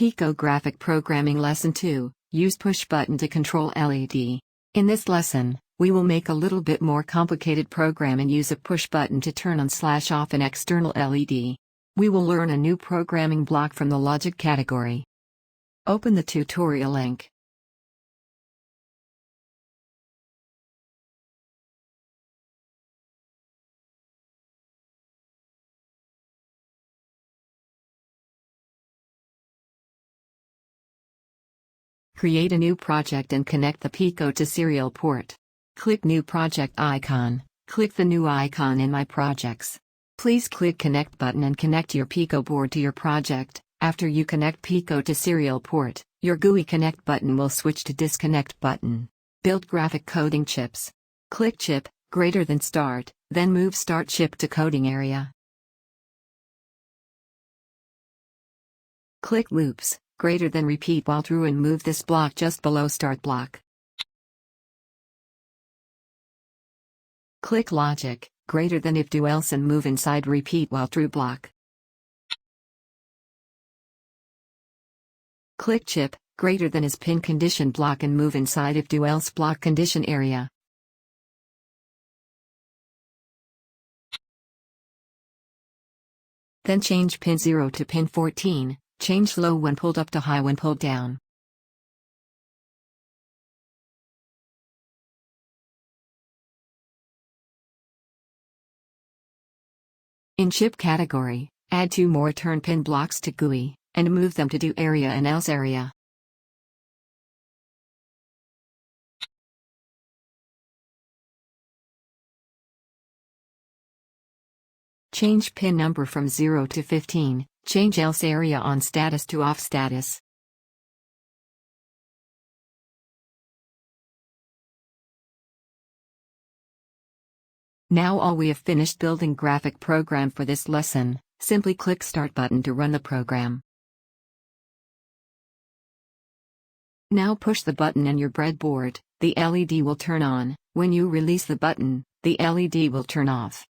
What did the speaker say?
Pico Graphic Programming Lesson 2, Use push button to control LED. In this lesson, we will make a little bit more complicated program and use a push button to turn on/off an external LED. We will learn a new programming block from the logic category. Open the tutorial link. Create a new project and connect the Pico to serial port. Click New Project icon, click the new icon in My Projects. Please click Connect button and connect your Pico board to your project. After you connect Pico to serial port, your GUI Connect button will switch to Disconnect button. Build graphic coding chips. Click Chip, greater than Start, then move Start chip to coding area. Click Loops, greater than Repeat while through and move this block just below Start block. Click Logic, greater than If Do Else and move inside Repeat while through block. Click Chip, greater than Is Pin Condition block and move inside If Do Else block condition area. Then change pin 0 to pin 14, change low when pulled up to high when pulled down. In chip category, add 2 more turn pin blocks to GUI, and move them to Do area and Else area. Change pin number from 0 to 15, change Else area on status to off status. Now all we have finished building graphic program for this lesson. Simply click Start button to run the program. Now push the button and your breadboard, the LED will turn on. When you release the button, the LED will turn off.